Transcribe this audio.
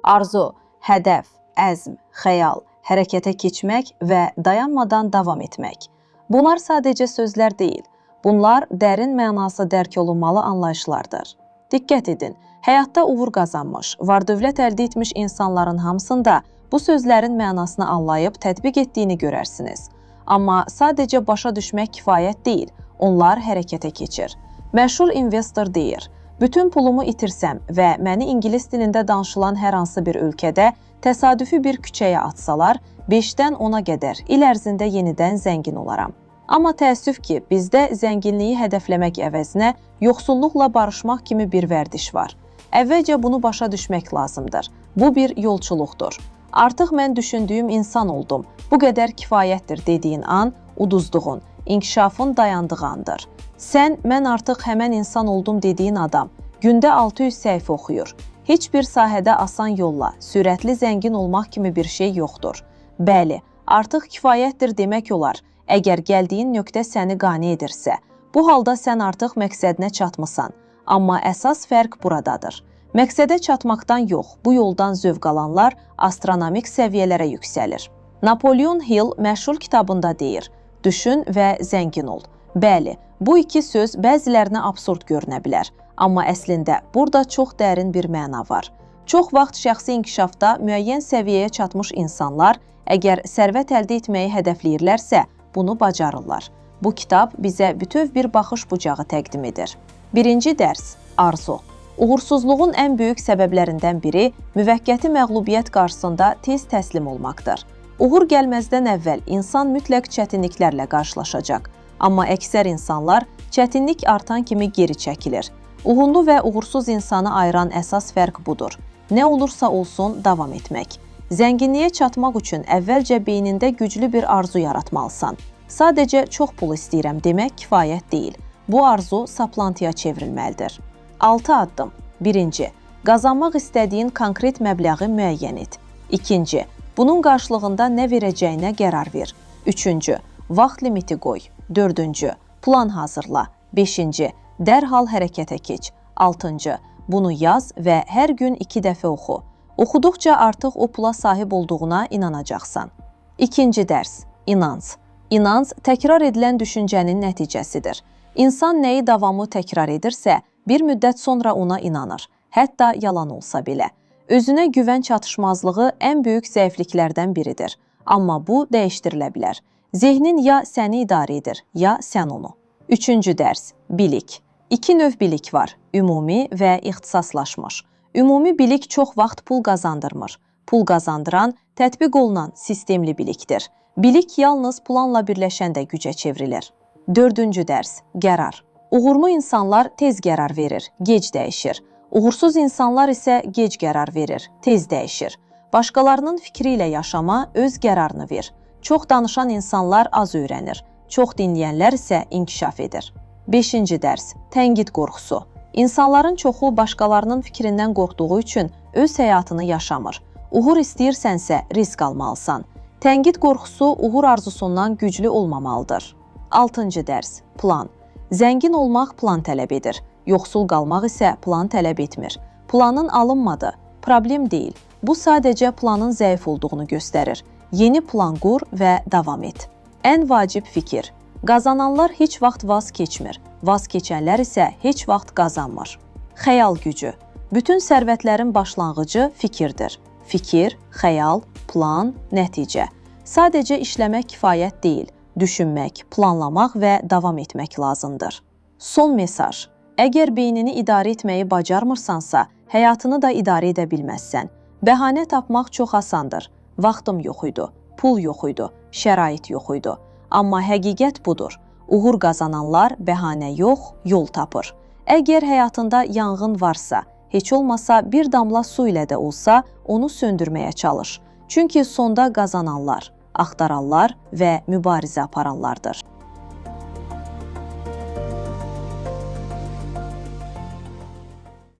Arzu, hədəf, əzm, xəyal, hərəkətə keçmək və dayanmadan davam etmək. Bunlar sadəcə sözlər deyil. Bunlar dərin mənası dərk olunmalı anlayışlardır. Diqqət edin, həyatda uğur qazanmış, var-dövlət əldə etmiş insanların hamısında bu sözlərin mənasını anlayıb tətbiq etdiyini görərsiniz. Amma sadəcə başa düşmək kifayət deyil, onlar hərəkətə keçir. Məşhur investor deyir, bütün pulumu itirsəm və məni ingilis dilində danışılan hər hansı bir ölkədə təsadüfi bir küçəyə atsalar, 5-dən 10-a qədər il ərzində yenidən zəngin olaram. Amma təəssüf ki, bizdə zənginliyi hədəfləmək əvəzinə yoxsulluqla barışmaq kimi bir vərdiş var. Əvvəlcə bunu başa düşmək lazımdır. Bu bir yolçuluqdur. Artıq mən düşündüyüm insan oldum, bu qədər kifayətdir dediyin an, uduzduğun, inkişafın dayandığı andır. Sən, mən artıq həmən insan oldum dediyin adam, gündə 600 səhifə oxuyur. Heç bir sahədə asan yolla, sürətli zəngin olmaq kimi bir şey yoxdur. Bəli, artıq kifayətdir demək olar, əgər gəldiyin nöqtə səni qane edirsə. Bu halda sən artıq məqsədinə çatmısan, amma əsas fərq buradadır. Məqsədə çatmaqdan yox, bu yoldan zövq alanlar astronomik səviyyələrə yüksəlir. Napoleon Hill məşhur kitabında deyir, düşün və zəngin ol. Bəli, bu iki söz bəzilərinə absurd görünə bilər, amma əslində burada çox dərin bir məna var. Çox vaxt şəxsi inkişafda müəyyən səviyyəyə çatmış insanlar, əgər sərvət əldə etməyi hədəfləyirlərsə, bunu bacarırlar. Bu kitab bizə bütöv bir baxış bucağı təqdim edir. Birinci dərs, arzu. Uğursuzluğun ən böyük səbəblərindən biri müvəqqəti məğlubiyyət qarşısında tez təslim olmaqdır. Uğur gəlməzdən əvvəl insan mütləq çətinliklərlə qarşılaşacaq. Amma əksər insanlar çətinlik artan kimi geri çəkilir. Uğurlu və uğursuz insanı ayıran əsas fərq budur. Nə olursa olsun davam etmək. Zənginliyə çatmaq üçün əvvəlcə beynində güclü bir arzu yaratmalısan. Sadəcə çox pul istəyirəm demək kifayət deyil. Bu arzu saplantıya çevrilməlidir. 6 addım. 1. Qazanmaq istədiyin konkret məbləği müəyyən et. 2. Bunun qarşılığında nə verəcəyinə qərar ver. 3. Vaxt limiti qoy. 4. Plan hazırla. 5. Dərhal hərəkətə keç. 6. Bunu yaz və hər gün 2 dəfə oxu. Oxuduqca artıq o pula sahib olduğuna inanacaqsan. 2. dərs. İnanc. İnanc təkrar edilən düşüncənin nəticəsidir. İnsan nəyi davamlı təkrar edirsə, bir müddət sonra ona inanır, hətta yalan olsa belə. Özünə güvən çatışmazlığı ən böyük zəifliklərdən biridir. Amma bu dəyişdirilə bilər. Zehnin ya səni idarə edir, ya sən onu. 3. dərs. Bilik. 2 növ bilik var, ümumi və ixtisaslaşmış. Ümumi bilik çox vaxt pul qazandırmır. Pul qazandıran, tətbiq olunan sistemli bilikdir. Bilik yalnız planla birləşəndə gücə çevrilir. 4. dərs. Qərar. Uğurlu insanlar tez qərar verir, gec dəyişir. Uğursuz insanlar isə gec qərar verir, tez dəyişir. Başqalarının fikri ilə yaşama, öz qərarını ver. Çox danışan insanlar az öyrənir, çox dinləyənlər isə inkişaf edir. 5. dərs. Tənqid qorxusu. İnsanların çoxu başqalarının fikrindən qorxduğu üçün öz həyatını yaşamır. Uğur istəyirsənsə risk almalısan. Tənqid qorxusu uğur arzusundan güclü olmamalıdır. 6. dərs. Plan. Zəngin olmaq plan tələb edir. Yoxsul qalmaq isə plan tələb etmir. Planın alınmadı, problem deyil. Bu sadəcə planın zəif olduğunu göstərir. Yeni plan qur və davam et. Ən vacib fikir. Qazananlar heç vaxt vaz keçmir. Vaz keçənlər isə heç vaxt qazanmır. Xəyal gücü. Bütün sərvətlərin başlanğıcı fikirdir. Fikir, xəyal, plan, nəticə. Sadəcə işləmək kifayət deyil. Düşünmək, planlamaq və davam etmək lazımdır. Son mesaj. Əgər beynini idarə etməyi bacarmırsansa, həyatını da idarə edə bilməzsən. Bəhanə tapmaq çox asandır. Vaxtım yox idi, pul yox idi, şərait yox idi. Amma həqiqət budur. Uğur qazananlar bəhanə yox, yol tapır. Əgər həyatında yanğın varsa, heç olmasa bir damla su ilə də olsa, onu söndürməyə çalış. Çünki sonda qazananlar, axtaranlar və mübarizə aparanlardır.